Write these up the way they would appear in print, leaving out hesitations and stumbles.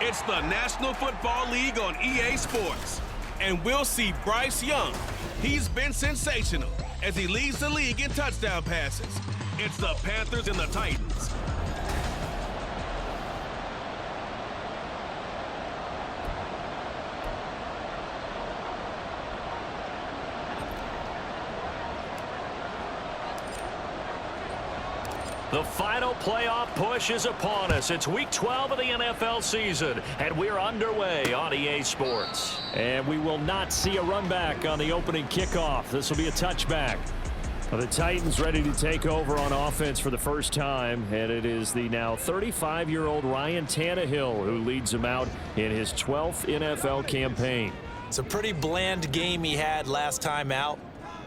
It's the National Football League on EA Sports. And we'll see Bryce Young. He's been sensational as he leads the league in touchdown passes. It's the Panthers and the Titans. The final playoff push is upon us. It's week 12 of the NFL season, and we're underway on EA Sports. And we will not see a run back on the opening kickoff. This will be a touchback. The Titans ready to take over on offense for the first time, and it is the now 35-year-old Ryan Tannehill who leads them out in his 12th NFL campaign. It's a pretty bland game he had last time out.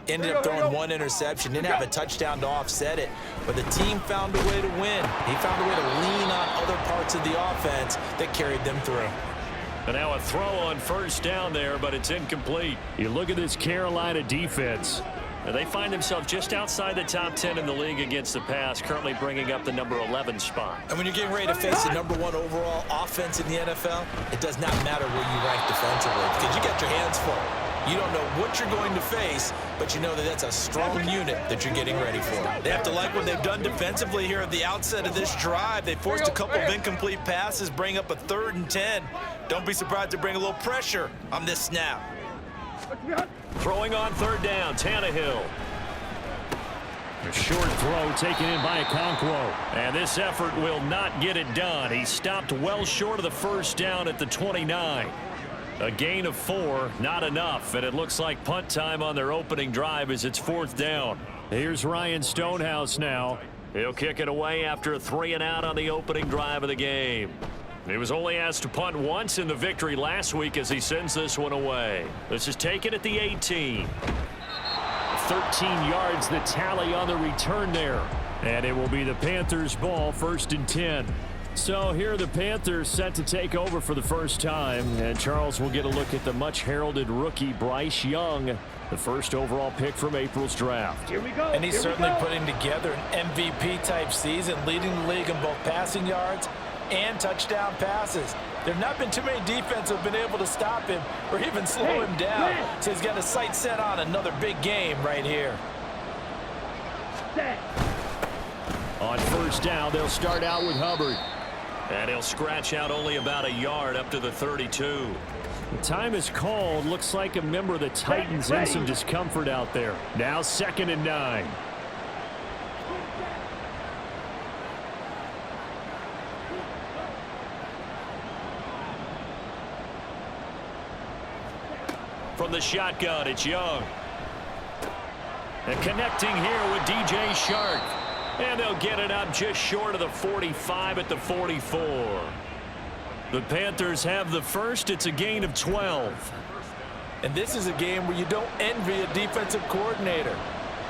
Ended up throwing one interception, didn't have a touchdown to offset it, but the team found a way to win. He found a way to lean on other parts of the offense that carried them through. And now a throw on first down there, but it's incomplete. You look at this Carolina defense. And they find themselves just outside the top 10 in the league against the pass, currently bringing up the number 11 spot. And when you're getting ready to face the number 1 overall offense in the NFL, it does not matter where you rank defensively because you got your hands full. You don't know what you're going to face, but you know that that's a strong unit that you're getting ready for. They have to like what they've done defensively here at the outset of this drive. They forced a couple of incomplete passes, bring up a 3rd and 10. Don't be surprised to bring a little pressure on this snap. Throwing on 3rd down, Tannehill. A short throw taken in by Okonkwo. And this effort will not get it done. He stopped well short of the first down at the 29. A gain of 4, not enough, and it looks like punt time on their opening drive as it's 4th down. Here's Ryan Stonehouse now. He'll kick it away after a 3-and-out on the opening drive of the game. He was only asked to punt once in the victory last week as he sends this one away. This is taken at the 18. 13 yards the tally on the return there. And it will be the Panthers' ball, 1st and 10. So here are the Panthers set to take over for the first time. And Charles will get a look at the much-heralded rookie Bryce Young, the first overall pick from April's draft. Here we go. And he's certainly putting together an MVP-type season, leading the league in both passing yards and touchdown passes. There have not been too many defenses have been able to stop him or even slow him down. So he's got his sights set on another big game right here. On first down, they'll start out with Hubbard. And he'll scratch out only about a yard up to the 32. The time is called. Looks like a member of the Titans in some discomfort out there. Now 2nd and 9. From the shotgun, it's Young. And connecting here with DJ Shark. And they'll get it up just short of the 45 at the 44. The Panthers have the first. It's a gain of 12. And this is a game where you don't envy a defensive coordinator.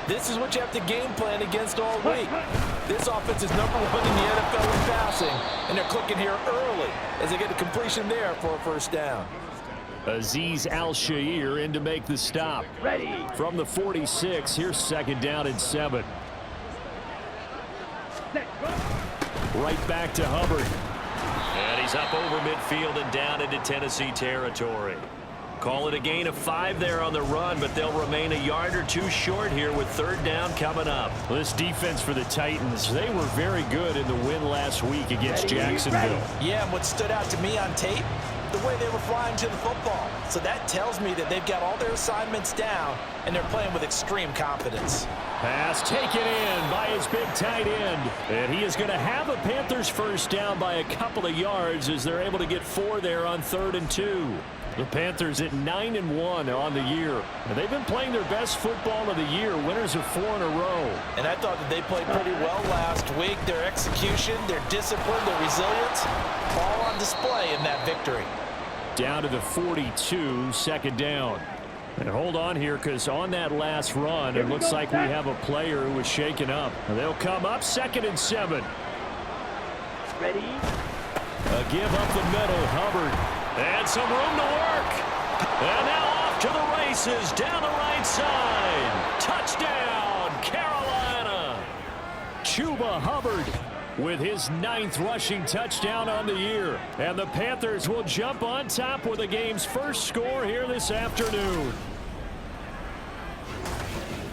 This is what you have to game plan against all week. This offense is number 1 in the NFL in passing, and they're clicking here early as they get a completion there for a first down. Azeez Al-Shaair in to make the stop. Ready. From the 46, here's 2nd down and 7. Right back to Hubbard. And he's up over midfield and down into Tennessee territory. Call it a gain of 5 there on the run, but they'll remain a yard or 2 short here with 3rd down coming up. Well, this defense for the Titans, they were very good in the win last week against Jacksonville. Yeah, and what stood out to me on tape, the way they were flying to the football. So that tells me that they've got all their assignments down, and they're playing with extreme confidence. Pass taken in by his big tight end. And he is going to have a Panthers first down by a couple of yards as they're able to get 4 there on 3rd and 2. The Panthers at 9-1 on the year. And they've been playing their best football of the year, winners of 4 in a row. And I thought that they played pretty well last week. Their execution, their discipline, their resilience, all on display in that victory. Down to the 42, 2nd down. And hold on here, because on that last run, it looks like we have a player who was shaken up. They'll come up 2nd and 7. Ready. A give up the middle, Hubbard. And some room to work. And now off to the races down the right side. Touchdown, Carolina. Chuba Hubbard with his 9th rushing touchdown on the year. And the Panthers will jump on top with the game's first score here this afternoon.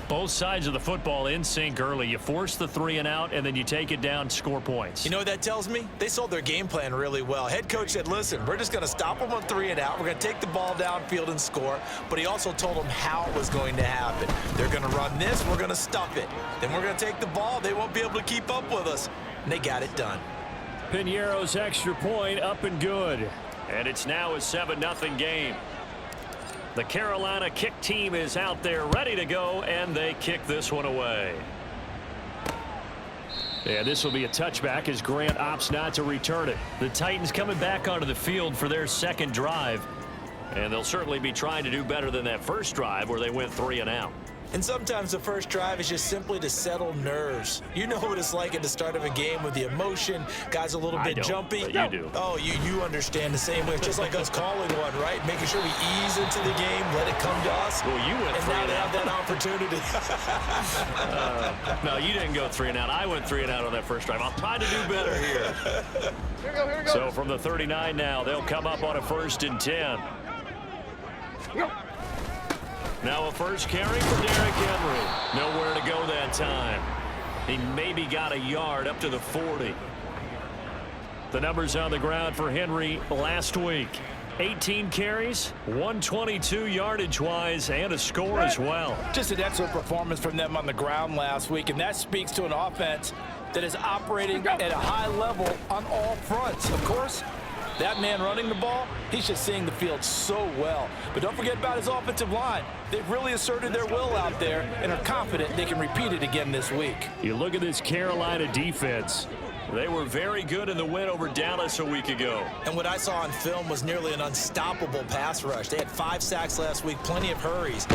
Both sides of the football in sync early. You force the 3 and out, and then you take it down, score points. You know what that tells me? They sold their game plan really well. Head coach said, listen, we're just going to stop them on 3 and out. We're going to take the ball downfield and score. But he also told them how it was going to happen. They're going to run this. We're going to stuff it. Then we're going to take the ball. They won't be able to keep up with us. And they got it done. Piñeiro's extra point up and good. And it's now a 7-0 game. The Carolina kick team is out there ready to go, and they kick this one away. And this will be a touchback as Grant opts not to return it. The Titans coming back onto the field for their second drive, and they'll certainly be trying to do better than that first drive where they went 3 and out. And sometimes the first drive is just simply to settle nerves. You know what it's like at the start of a game with the emotion. Guys a little bit jumpy. But you do. Oh, you understand the same way. It's just like us calling one, right? Making sure we ease into the game, let it come to us. Well, you went 3 and now and they out. have that opportunity. No, you didn't go 3 and out. I went 3 and out on that first drive. I'll try to do better here. Here we go. So from the 39 now, they'll come up on a 1st and 10. Now a first carry for Derrick Henry. Nowhere to go that time. He maybe got a yard up to the 40. The numbers on the ground for Henry last week. 18 carries, 122 yardage-wise, and a score as well. Just an excellent performance from them on the ground last week, and that speaks to an offense that is operating at a high level on all fronts. Of course, that man running the ball, he's just seeing the field so well. But don't forget about his offensive line. They've really asserted their will out there and are confident they can repeat it again this week. You look at this Carolina defense. They were very good in the win over Dallas a week ago. And what I saw on film was nearly an unstoppable pass rush. They had 5 sacks last week, plenty of hurries.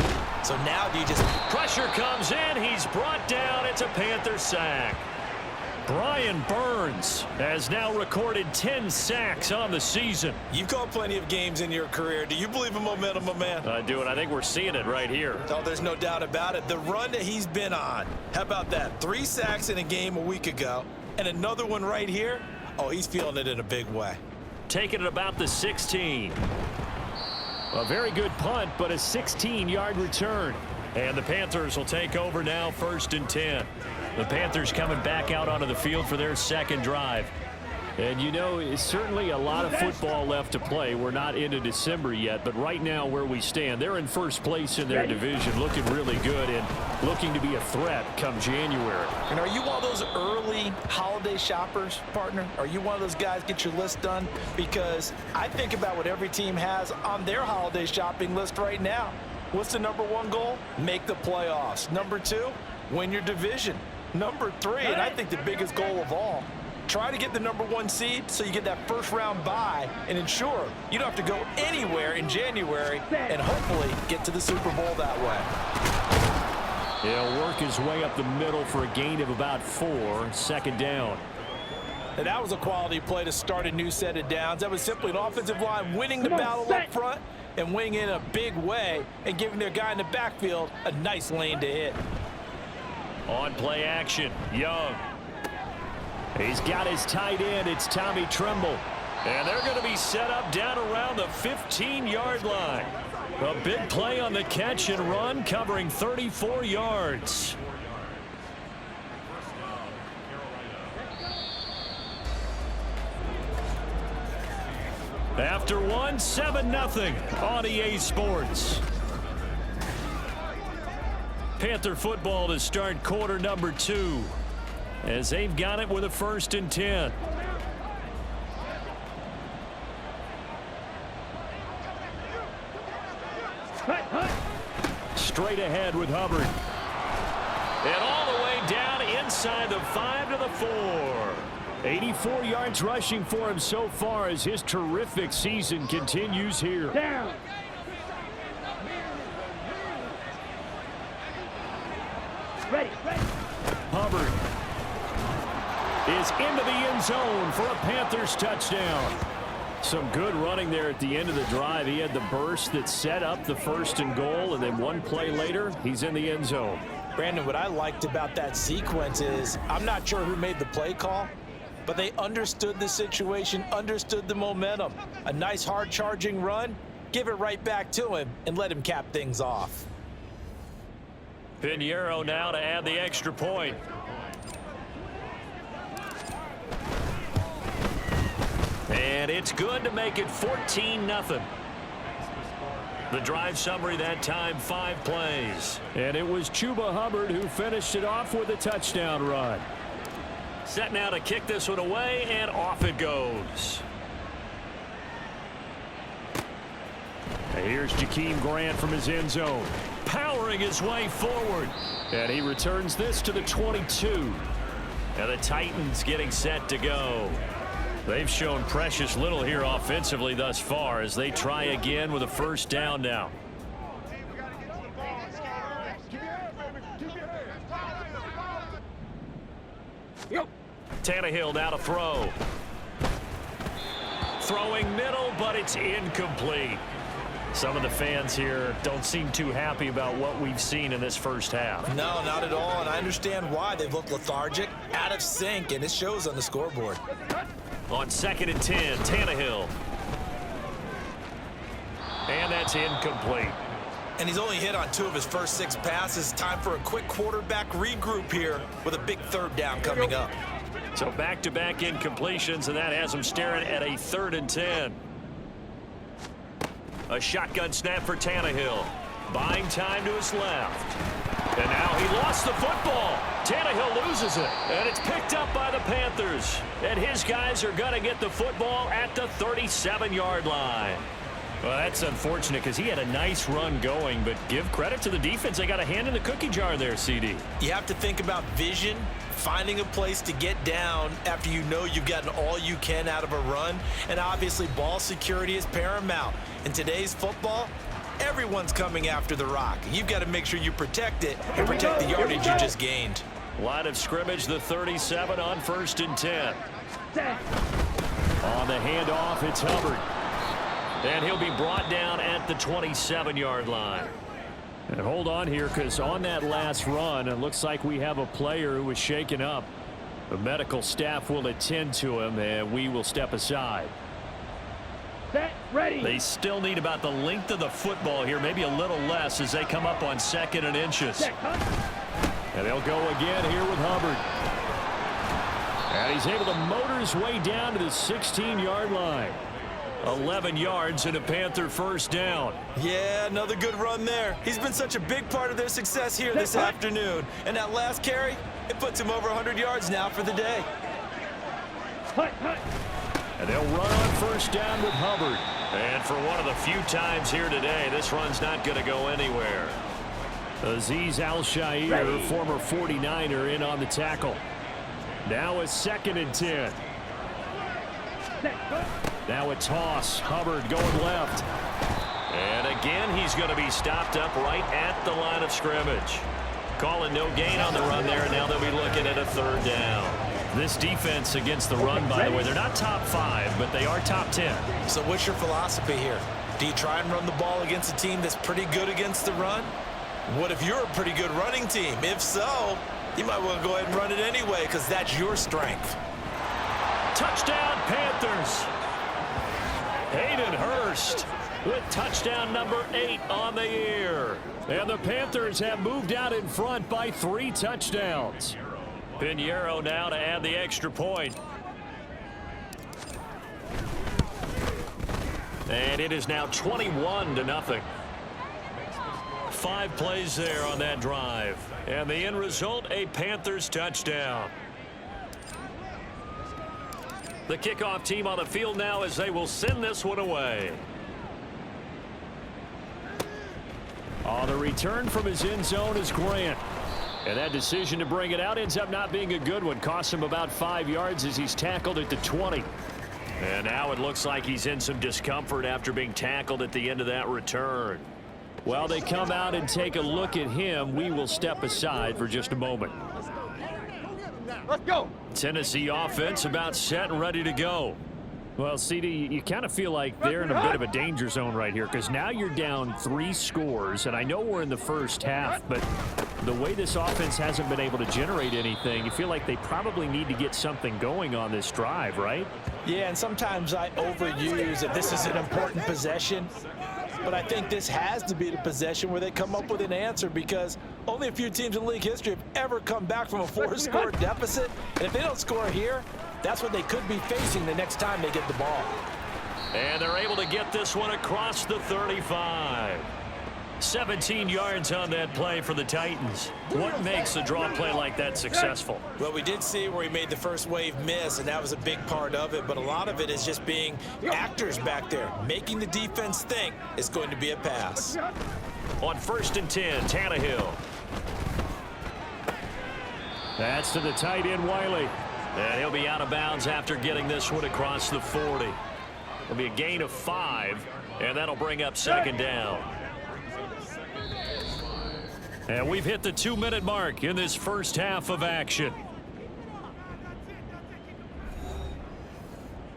So now do you just... Pressure comes in. He's brought down. It's a Panther sack. Brian Burns has now recorded 10 sacks on the season. You've called plenty of games in your career. Do you believe in momentum, my man? I do, and I think we're seeing it right here. Oh, there's no doubt about it. The run that he's been on. How about that? 3 sacks in a game a week ago, and another one right here. Oh, he's feeling it in a big way. Taking it about the 16. A very good punt, but a 16-yard return. And the Panthers will take over now, 1st and 10. The Panthers coming back out onto the field for their second drive. And you know, it's certainly a lot of football left to play. We're not into December yet, but right now where we stand, they're in first place in their division, looking really good and looking to be a threat come January. And are you one of those early holiday shoppers, partner? Are you one of those guys get your list done? Because I think about what every team has on their holiday shopping list right now. What's the number 1 goal? Make the playoffs. Number 2, win your division. Number 3, and I think the biggest goal of all, try to get the number 1 seed so you get that first-round bye and ensure you don't have to go anywhere in January and hopefully get to the Super Bowl that way. He'll work his way up the middle for a gain of about 4, 2nd down. And that was a quality play to start a new set of downs. That was simply an offensive line winning the battle up front and winning in a big way and giving their guy in the backfield a nice lane to hit. On play action, Young. He's got his tight end. It's Tommy Tremble. And they're going to be set up down around the 15-yard line. A big play on the catch and run, covering 34 yards. After one, 7-0 on EA Sports. Panther football to start quarter number 2 as they've got it with a 1st and 10. Straight ahead with Hubbard. And all the way down inside the 5 to the 4. 84 yards rushing for him so far as his terrific season continues here. Down. Ready. Hubbard is into the end zone for a Panthers touchdown. Some good running there at the end of the drive. He had the burst that set up the 1st and goal, and then one play later, he's in the end zone. Brandon, what I liked about that sequence is I'm not sure who made the play call, but they understood the situation, understood the momentum. A nice hard-charging run, give it right back to him and let him cap things off. Pinheiro now to add the extra point. And it's good to make it 14-0. The drive summary that time, 5 plays. And it was Chuba Hubbard who finished it off with a touchdown run. Set now to kick this one away, and off it goes. And here's Jakeem Grant from his end zone, Powering his way forward. and he returns this to the 22. And the Titans getting set to go. They've shown precious little here offensively thus far as they try again with a first down now. Tannehill now to throw. Throwing middle, but it's incomplete. Some of the fans here don't seem too happy about what we've seen in this first half. No, not at all, and I understand why. They've looked lethargic, out of sync, and it shows on the scoreboard. On 2nd and 10, Tannehill. And that's incomplete. And he's only hit on 2 of his first 6 passes. Time for a quick quarterback regroup here with a big 3rd down coming up. So back-to-back incompletions, and that has him staring at a 3rd and 10. A shotgun snap for Tannehill. Buying time to his left. And now he lost the football. Tannehill loses it. And it's picked up by the Panthers. And his guys are going to get the football at the 37-yard line. Well, that's unfortunate because he had a nice run going, but give credit to the defense. They got a hand in the cookie jar there, CD. You have to think about vision, finding a place to get down after you know you've gotten all you can out of a run, and obviously ball security is paramount. In today's football, everyone's coming after the rock. You've got to make sure you protect it and protect the yardage you just gained. Line of scrimmage, the 37 on 1st and 10. On the handoff, it's Hubbard. And he'll be brought down at the 27-yard line. And hold on here, because on that last run, it looks like we have a player who was shaken up. The medical staff will attend to him, and we will step aside. Set, ready. They still need about the length of the football here, maybe a little less as they come up on 2nd and inches. And they'll go again here with Hubbard. And he's able to motor his way down to the 16-yard line. 11 yards and a Panther first down. Yeah, another good run there. He's been such a big part of their success here this afternoon. And that last carry, it puts him over 100 yards now for the day. And they'll run on first down with Hubbard. And for one of the few times here today, this run's not going to go anywhere. Azeez Al-Shaair, former 49er, in on the tackle. Now a 2nd and 10. Now a toss. Hubbard going left. And again, he's going to be stopped up right at the line of scrimmage. Calling no gain on the run there, and now they'll be looking at a 3rd down. This defense against the run, by the way, they're not top 5, but they are top 10. So what's your philosophy here? Do you try and run the ball against a team that's pretty good against the run? What if you're a pretty good running team? If so, you might want to go ahead and run it anyway because that's your strength. Touchdown, Panthers. Hayden Hurst with touchdown number 8 on the year. And the Panthers have moved out in front by 3 touchdowns. Pinheiro now to add the extra point. And it is now 21-0. 5 plays there on that drive. And the end result, a Panthers touchdown. The kickoff team on the field now as they will send this one away. On the return from his end zone is Grant. And that decision to bring it out ends up not being a good one. Costs him about 5 yards as he's tackled at the 20. And now it looks like he's in some discomfort after being tackled at the end of that return. While they come out and take a look at him, we will step aside for just a moment. Let's go. Tennessee offense about set and ready to go. Well, CD, you kind of feel like they're in a bit of a danger zone right here because now you're down 3 scores, and I know we're in the first half, but the way this offense hasn't been able to generate anything, you feel like they probably need to get something going on this drive, right? Yeah, and sometimes I overuse that this is an important possession. But I think this has to be the possession where they come up with an answer, because only a few teams in league history have ever come back from a 4-score deficit. And if they don't score here, that's what they could be facing the next time they get the ball. And they're able to get this one across the 35. 17 yards on that play for the Titans. What makes a draw play like that successful? Well, we did see where he made the first wave miss, and that was a big part of it. But a lot of it is just being actors back there, making the defense think it's going to be a pass. On 1st and 10, Tannehill. That's to the tight end, Wiley. And he'll be out of bounds after getting this one across the 40. It'll be a gain of 5, and that'll bring up 2nd down. And we've hit the 2-minute mark in this first half of action.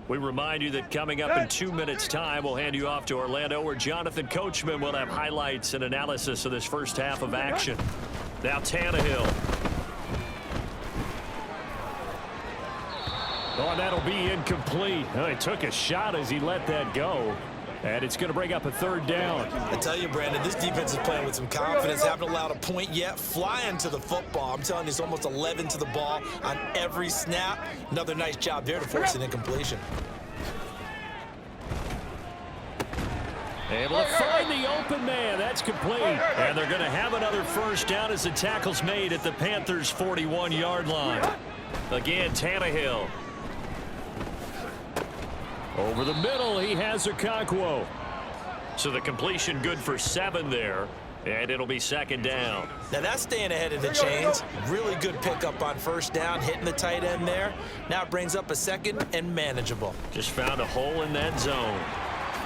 We remind you that coming up in 2 minutes' time, we'll hand you off to Orlando, where Jonathan Coachman will have highlights and analysis of this first half of action. Now Tannehill. Oh, and that'll be incomplete. Oh, he took a shot as he let that go. And it's going to bring up a 3rd down. I tell you, Brandon, this defense is playing with some confidence. Haven't allowed a point yet. Flying to the football. I'm telling you, it's almost 11 to the ball on every snap. Another nice job there to force an incompletion. Able to find the open man. That's complete. And they're going to have another 1st down as the tackle's made at the Panthers' 41-yard line. Again, Tannehill. Over the middle, he has Okonkwo. So the completion good for 7 there, and it'll be 2nd down. Now that's staying ahead of the chains. Really good pickup on 1st down, hitting the tight end there. Now it brings up a 2nd and manageable. Just found a hole in that zone.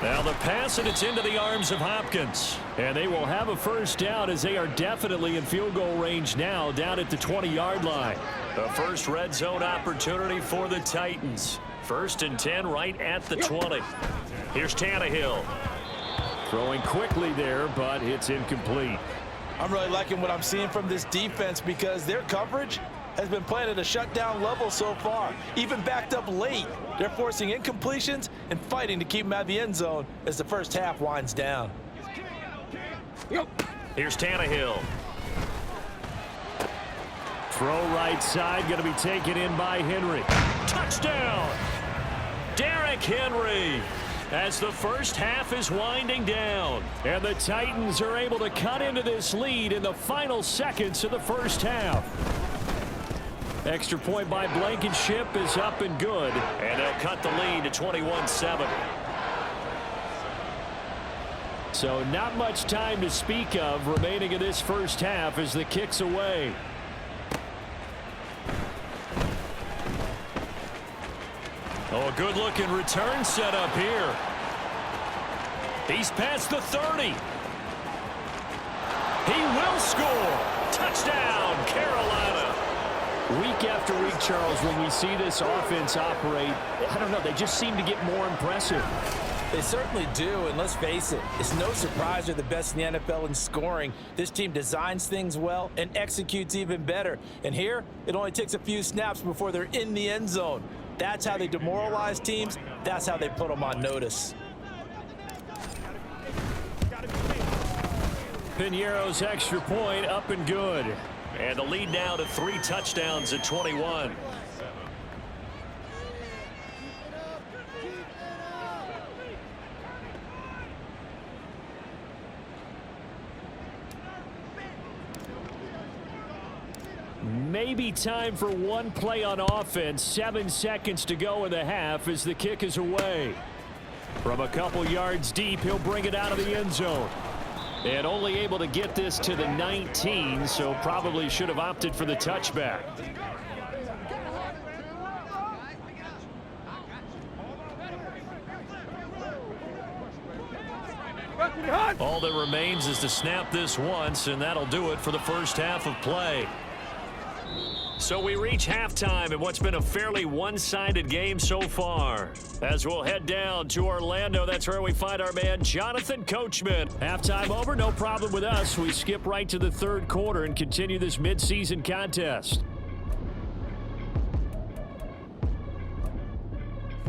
Now the pass, and it's into the arms of Hopkins. And they will have a 1st down, as they are definitely in field goal range now, down at the 20-yard line. The first red zone opportunity for the Titans. 1st and 10 right at the 20. Here's Tannehill. Throwing quickly there, but it's incomplete. I'm really liking what I'm seeing from this defense, because their coverage has been playing at a shutdown level so far. Even backed up late, they're forcing incompletions and fighting to keep them out of the end zone as the first half winds down. Here's Tannehill. Throw right side, going to be taken in by Henry. Touchdown! Derrick Henry, as the first half is winding down. And the Titans are able to cut into this lead in the final seconds of the first half. Extra point by Blankenship is up and good. And they'll cut the lead to 21-7. So not much time to speak of remaining in this first half as the kick's away. Oh, a good-looking return set up here. He's past the 30. He will score. Touchdown, Carolina. Week after week, Charles, when we see this offense operate, I don't know, they just seem to get more impressive. They certainly do, and let's face it, it's no surprise they're the best in the NFL in scoring. This team designs things well and executes even better. And here, it only takes a few snaps before they're in the end zone. That's how they demoralize teams. That's how they put them on notice. Piñeiro's extra point up and good. And the lead now to 3 touchdowns at 21. Maybe time for one play on offense. 7 seconds to go in the half as the kick is away. From a couple yards deep, he'll bring it out of the end zone. And only able to get this to the 19, so probably should have opted for the touchback. All that remains is to snap this once, and that'll do it for the first half of play. So we reach halftime in what's been a fairly one-sided game so far. As we'll head down to Orlando, that's where we find our man Jonathan Coachman. Halftime over, no problem with us. We skip right to the third quarter and continue this midseason contest.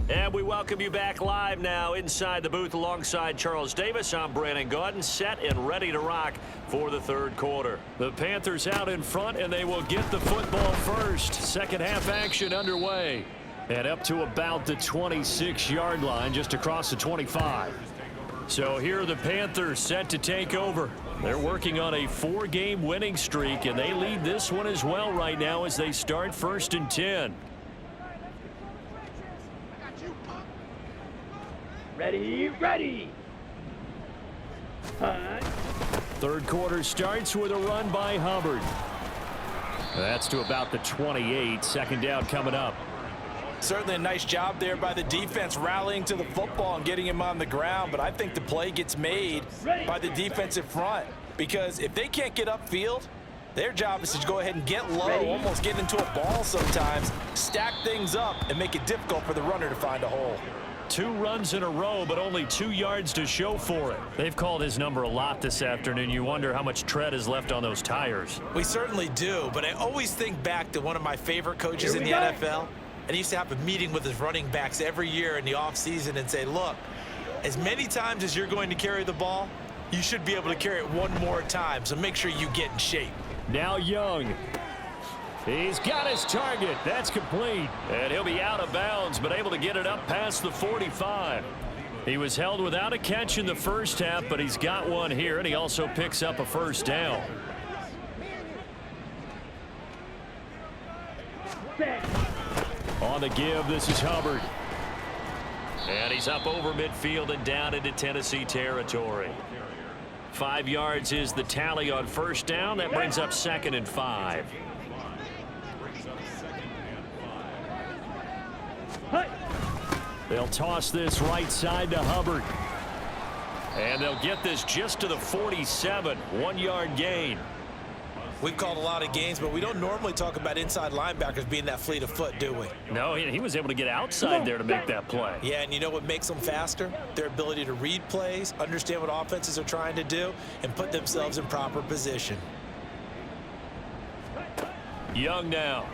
And we welcome you back live now inside the booth alongside Charles Davis. I'm Brandon Gaudin, set and ready to rock for the third quarter. The Panthers out in front, and they will get the football first. Second half action underway. And up to about the 26-yard line, just across the 25. So here are the Panthers set to take over. They're working on a 4-game winning streak, and they lead this one as well right now as they start 1st and 10. Ready. Hunt. Third quarter starts with a run by Hubbard. That's to about the 28. Second down coming up. Certainly a nice job there by the defense rallying to the football and getting him on the ground, but I think the play gets made by the defensive front because if they can't get upfield, their job is to go ahead and get low, almost get into a ball sometimes, stack things up, and make it difficult for the runner to find a hole. 2 runs in a row, but only 2 yards to show for it. They've called his number a lot this afternoon. You wonder how much tread is left on those tires. We certainly do, but I always think back to one of my favorite coaches in the NFL, and he used to have a meeting with his running backs every year in the offseason and say, look, as many times as you're going to carry the ball, you should be able to carry it one more time, so make sure you get in shape. Now Young. He's got his target. That's complete. And he'll be out of bounds, but able to get it up past the 45. He was held without a catch in the first half, but he's got one here, and he also picks up a first down. On the give, this is Hubbard. And he's up over midfield and down into Tennessee territory. 5 yards is the tally on first down. That brings up 2nd and 5. They'll toss this right side to Hubbard. And they'll get this just to the 47. 1-yard gain. We've called a lot of games, but we don't normally talk about inside linebackers being that fleet of foot, do we? No, he was able to get outside there to make that play. Yeah, and you know what makes them faster? Their ability to read plays, understand what offenses are trying to do, and put themselves in proper position. Young now.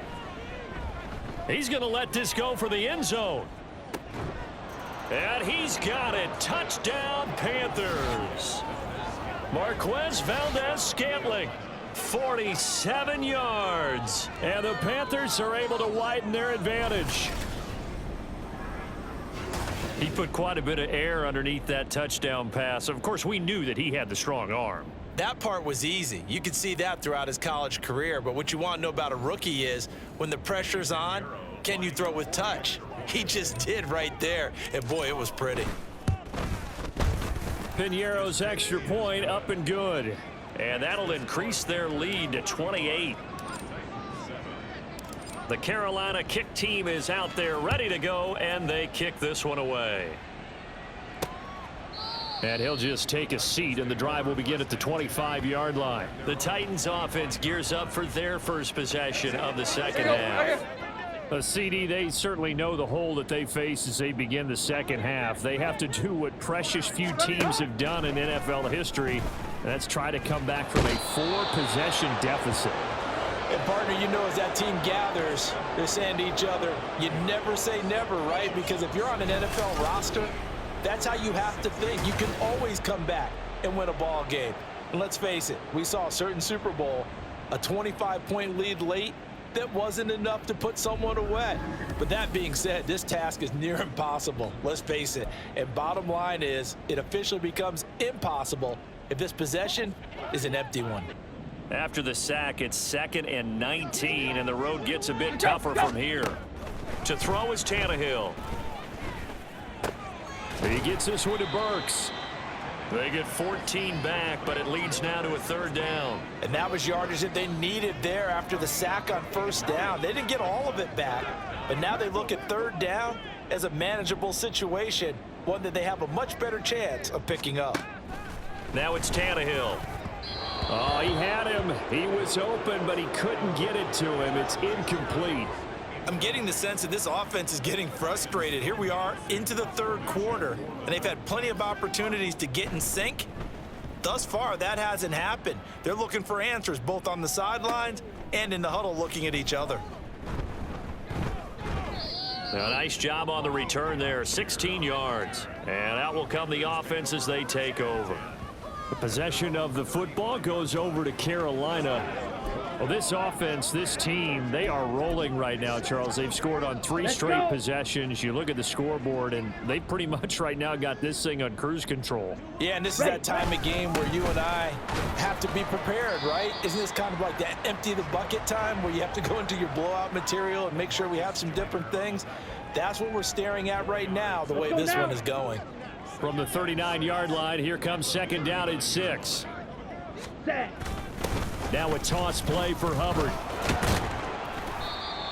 He's going to let this go for the end zone. And he's got it. Touchdown, Panthers. Marquez Valdez-Scantling, 47 yards. And the Panthers are able to widen their advantage. He put quite a bit of air underneath that touchdown pass. Of course, we knew that he had the strong arm. That part was easy. You could see that throughout his college career. But what you want to know about a rookie is when the pressure's on, can you throw with touch? He just did right there. And, boy, it was pretty. Piñeiro's extra point up and good. And that'll increase their lead to 28. The Carolina kick team is out there ready to go, and they kick this one away. And he'll just take a seat, and the drive will begin at the 25-yard line. The Titans offense gears up for their first possession of the second half. A CD, they certainly know the hole that they face as they begin the second half. They have to do what precious few teams have done in NFL history, and that's try to come back from a 4-possession deficit. And, partner, you know as that team gathers, they're saying to each other, you never say never, right? Because if you're on an NFL roster, that's how you have to think. You can always come back and win a ball game. And let's face it, we saw a certain Super Bowl, a 25-point lead late, that wasn't enough to put someone away. But that being said, this task is near impossible. Let's face it. And bottom line is, it officially becomes impossible if this possession is an empty one. After the sack, it's 2nd and 19, and the road gets a bit tougher from here. To throw is Tannehill. He gets this one to Burks. They get 14 back, but it leads now to a 3rd down. And that was yardage that they needed there after the sack on 1st down. They didn't get all of it back, but now they look at 3rd down as a manageable situation, one that they have a much better chance of picking up. Now it's Tannehill. Oh, he had him. He was open, but he couldn't get it to him. It's incomplete. I'm getting the sense that this offense is getting frustrated. Here we are into the third quarter, and they've had plenty of opportunities to get in sync. Thus far, that hasn't happened. They're looking for answers both on the sidelines and in the huddle looking at each other. A nice job on the return there, 16 yards. And out will come the offense as they take over. The possession of the football goes over to Carolina. Well, this offense, this team, they are rolling right now, Charles. They've scored on 3 straight possessions. You look at the scoreboard, and they pretty much right now got this thing on cruise control. Yeah, and this is that time of game where you and I have to be prepared, right? Isn't this kind of like that empty the bucket time where you have to go into your blowout material and make sure we have some different things? That's what we're staring at right now, the way this one is going. From the 39-yard line, here comes second down and 6. Now a toss play for Hubbard.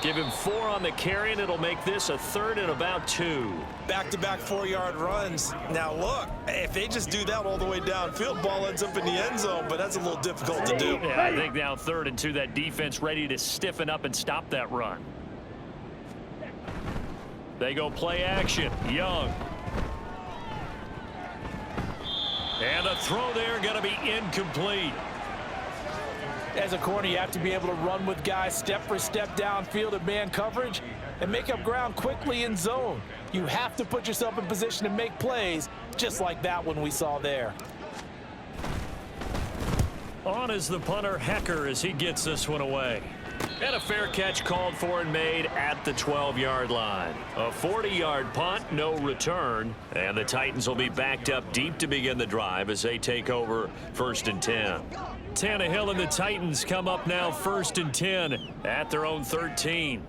Give him 4 on the carry, and it'll make this a 3rd and about 2. Back-to-back 4-yard runs. Now, look, if they just do that all the way downfield, ball ends up in the end zone, but that's a little difficult to do. Yeah, I think now 3rd and 2, that defense ready to stiffen up and stop that run. They go play action. Young. And a throw there going to be incomplete. As a corner, you have to be able to run with guys step for step downfield at man coverage and make up ground quickly in zone. You have to put yourself in position to make plays, just like that one we saw there. On is the punter, Hecker, as he gets this one away. And a fair catch called for and made at the 12-yard line. A 40-yard punt, no return. And the Titans will be backed up deep to begin the drive as they take over 1st and 10. Tannehill and the Titans come up now 1st and 10 at their own 13.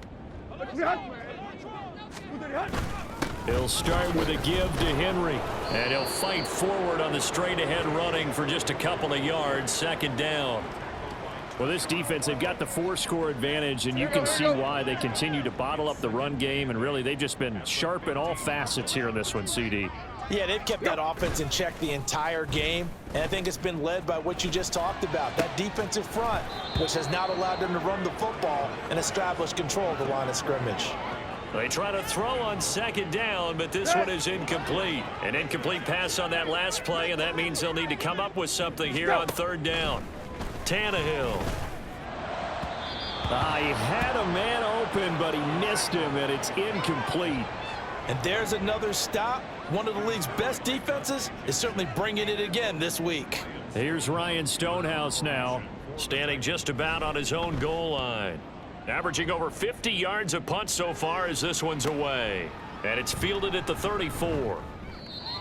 He'll start with a give to Henry. And he'll fight forward on the straight-ahead running for just a couple of yards, 2nd down. Well, this defense, they've got the 4-score advantage, and you can see why they continue to bottle up the run game, and really they've just been sharp in all facets here in this one, CD. Yeah, they've kept that offense in check the entire game, and I think it's been led by what you just talked about, that defensive front, which has not allowed them to run the football and establish control of the line of scrimmage. They try to throw on 2nd down, but this one is incomplete. An incomplete pass on that last play, and that means they'll need to come up with something here on 3rd down. Tannehill. He had a man open, but he missed him, and it's incomplete. And there's another stop. One of the league's best defenses is certainly bringing it again this week. Here's Ryan Stonehouse now. Standing just about on his own goal line. Averaging over 50 yards a punt so far as this one's away. And it's fielded at the 34.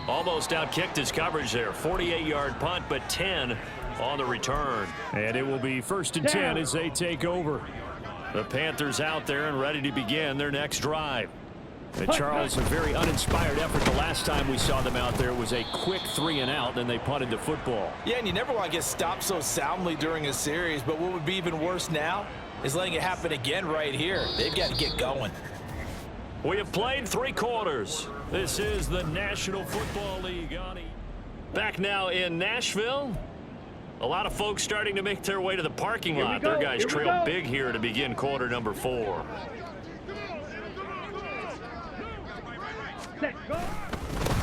Almost outkicked his coverage there. 48-yard punt, but 10 on the return. And it will be 1st and 10 as they take over. The Panthers out there and ready to begin their next drive. And Charles, a very uninspired effort. The last time we saw them out there was a quick 3 and out, then they punted the football. Yeah, and you never want to get stopped so soundly during a series, but what would be even worse now is letting it happen again right here. They've got to get going. We have played 3 quarters. This is the National Football League. Back now in Nashville. A lot of folks starting to make their way to the parking lot. Their guys trail big here to begin quarter number 4.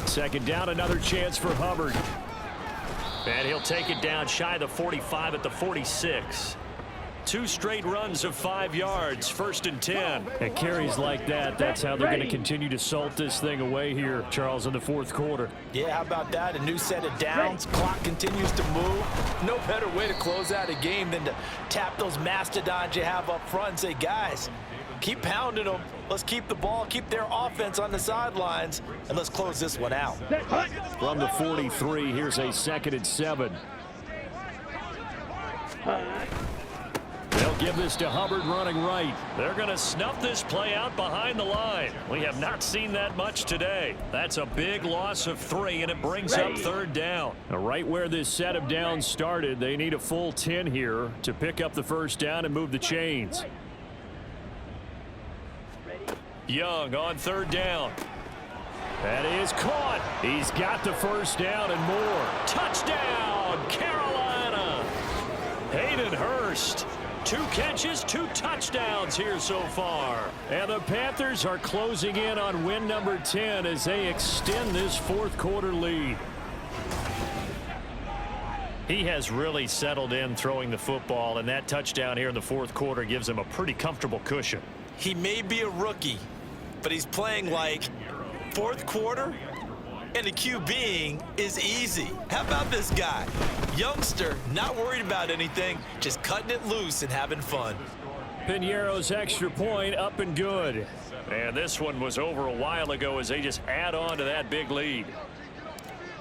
Second down, another chance for Hubbard. And he'll take it down shy of the 45 at the 46. 2 straight runs of 5 yards, 1st and 10. At carries like that, that's how they're going to continue to salt this thing away here, Charles, in the 4th quarter. Yeah, how about that? A new set of downs. Clock continues to move. No better way to close out a game than to tap those mastodons you have up front and say, guys, keep pounding them. Let's keep the ball, keep their offense on the sidelines, and let's close this one out. From the 43, here's a 2nd and 7. They'll give this to Hubbard running right. They're going to snuff this play out behind the line. We have not seen that much today. That's a big loss of 3, and it brings up 3rd down. Now, right where this set of downs started, they need a full 10 here to pick up the 1st down and move the chains. Young on 3rd down. That is caught. He's got the 1st down and more. Touchdown, Carolina. Hayden Hurst. 2 catches, 2 touchdowns here so far. And the Panthers are closing in on win number 10 as they extend this fourth quarter lead. He has really settled in throwing the football, and that touchdown here in the fourth quarter gives him a pretty comfortable cushion. He may be a rookie, but he's playing like fourth quarter, and the QBing is easy. How about this guy? Youngster, not worried about anything, just cutting it loose and having fun. Piñeiro's extra point up and good. And this one was over a while ago as they just add on to that big lead.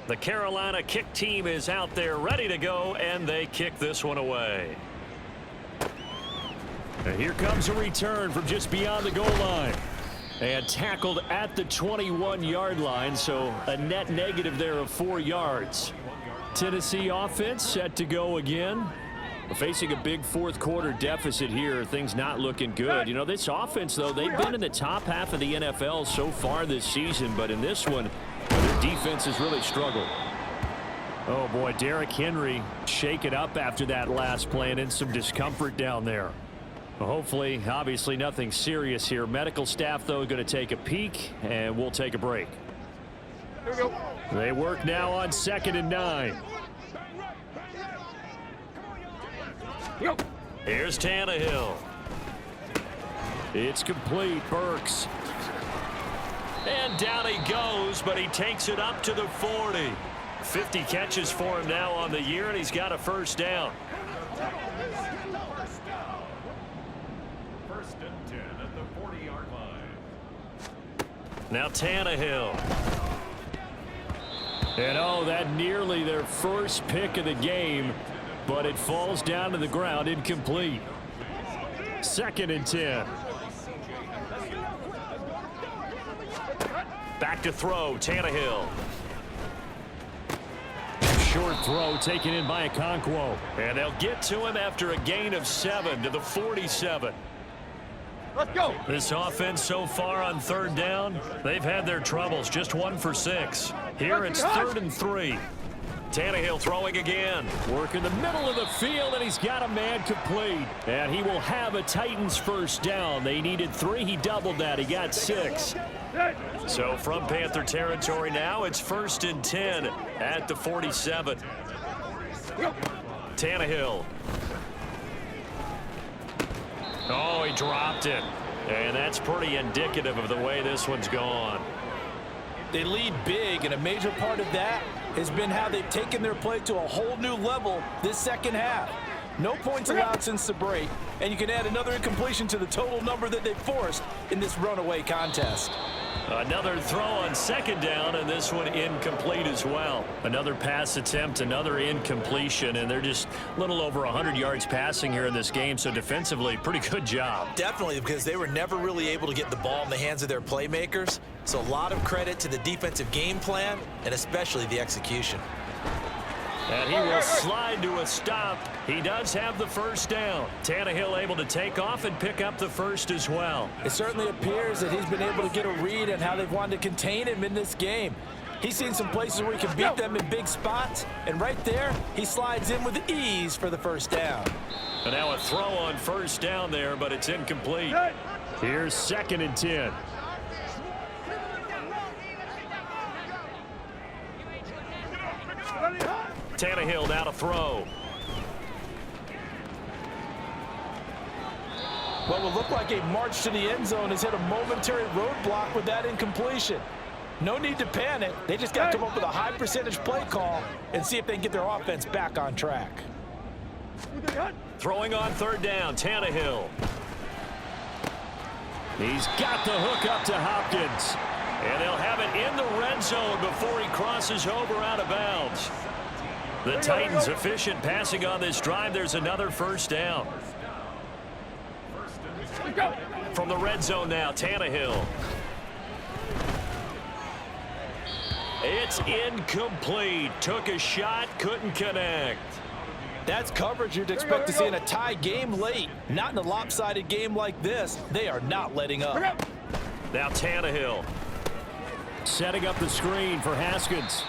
The Carolina kick team is out there ready to go, and they kick this one away. And here comes a return from just beyond the goal line. And tackled at the 21-yard line, so a net negative there of 4 yards. Tennessee offense set to go again. We're facing a big fourth quarter deficit here. Things not looking good. You know, this offense, though, they've been in the top half of the NFL so far this season, but in this one, their defense has really struggled. Oh, boy, Derrick Henry shake it up after that last play and in some discomfort down there. Well, hopefully, obviously, nothing serious here. Medical staff, though, going to take a peek, and we'll take a break. Here we go. They work now on 2nd and 9. Go. Here's Tannehill. It's complete. Burks. And down he goes, but he takes it up to the 40. 50 catches for him now on the year, and he's got a first down. First and 10 at the 40-yard line. Now Tannehill. And oh, that nearly their first pick of the game, but it falls down to the ground incomplete. 2nd and 10. Back to throw, Tannehill. Short throw taken in by Okonkwo. And they'll get to him after a gain of 7 to the 47. Let's go. This offense so far on 3rd down, they've had their troubles. Just 1 for 6. Here it's 3rd and 3. Tannehill throwing again. Work in the middle of the field, and he's got a man complete. And he will have a Titans first down. They needed 3. He doubled that. He got 6. So from Panther territory now, it's 1st and 10 at the 47. Tannehill. Oh, he dropped it. And that's pretty indicative of the way this one's gone. They lead big, and a major part of that has been how they've taken their play to a whole new level this second half. No points allowed since the break, and you can add another incompletion to the total number that they forced in this runaway contest. Another throw on 2nd down, and this one incomplete as well. Another pass attempt, another incompletion, and they're just a little over 100 yards passing here in this game, so defensively, pretty good job. Definitely, because they were never really able to get the ball in the hands of their playmakers. So a lot of credit to the defensive game plan, and especially the execution. And he will slide to a stop. He does have the first down. Tannehill able to take off and pick up the first as well. It certainly appears that he's been able to get a read on how they've wanted to contain him in this game. He's seen some places where he can beat them in big spots, and right there, he slides in with ease for the first down. And now a throw on 1st down there, but it's incomplete. Here's 2nd and 10. Tannehill now to throw. What will look like a march to the end zone has hit a momentary roadblock with that incompletion. No need to panic. They just got to come up with a high percentage play call and see if they can get their offense back on track. Throwing on 3rd down, Tannehill. He's got the hook up to Hopkins. And they'll have it in the red zone before he crosses over out of bounds. The Titans efficient passing on this drive. There's another first down. From the red zone now, Tannehill. It's incomplete. Took a shot, couldn't connect. That's coverage you'd expect to see in a tie game late. Not in a lopsided game like this. They are not letting up. Now Tannehill. Setting up the screen for Haskins.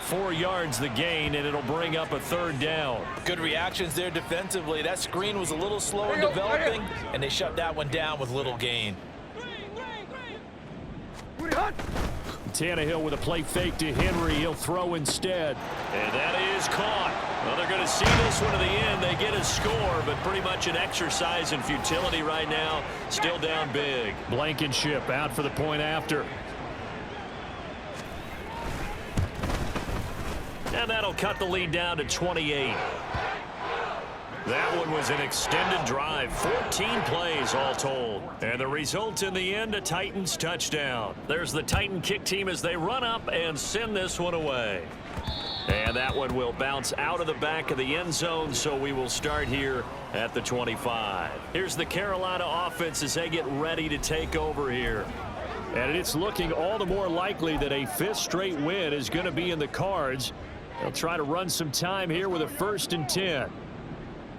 4 yards the gain, and it'll bring up a 3rd down. Good reactions there defensively. That screen was a little slow in developing, and they shut that one down with little gain. Tannehill with a play fake to Henry. He'll throw instead. And that is caught. Well, they're going to see this one to the end. They get a score, but pretty much an exercise in futility right now. Still down big. Blankenship out for the point after. And that'll cut the lead down to 28. That one was an extended drive. 14 plays all told. And the result in the end, a Titans touchdown. There's the Titan kick team as they run up and send this one away. And that one will bounce out of the back of the end zone, so we will start here at the 25. Here's the Carolina offense as they get ready to take over here. And it's looking all the more likely that a 5th straight win is going to be in the cards. They'll try to run some time here with a 1st and 10.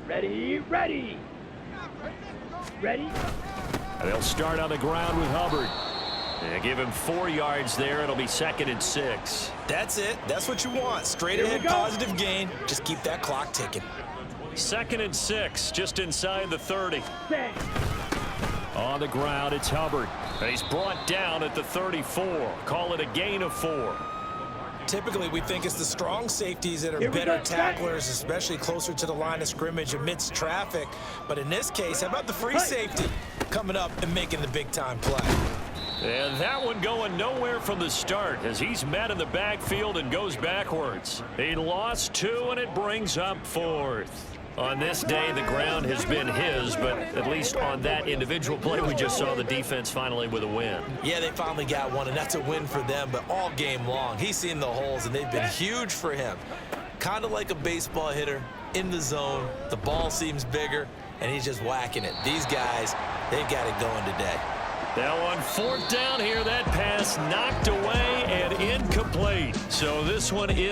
Ready, ready. Ready. And they'll start on the ground with Hubbard. They give him 4 yards there. It'll be 2nd and 6. That's it. That's what you want. Straight ahead, positive gain. Just keep that clock ticking. 2nd and 6, just inside the 30. On the ground, it's Hubbard. And he's brought down at the 34. Call it a gain of 4. Typically, we think it's the strong safeties that are better tacklers, especially closer to the line of scrimmage amidst traffic. But in this case, how about the free safety coming up and making the big-time play? And that one going nowhere from the start as he's met in the backfield and goes backwards. He lost 2, and it brings up 4th. On this day, the ground has been his, but at least on that individual play, we just saw the defense finally with a win. Yeah, they finally got one, and that's a win for them, but all game long, he's seen the holes, and they've been huge for him. Kind of like a baseball hitter in the zone. The ball seems bigger, and he's just whacking it. These guys, they've got it going today. Now on 4th down here, that pass knocked away and incomplete. So this one is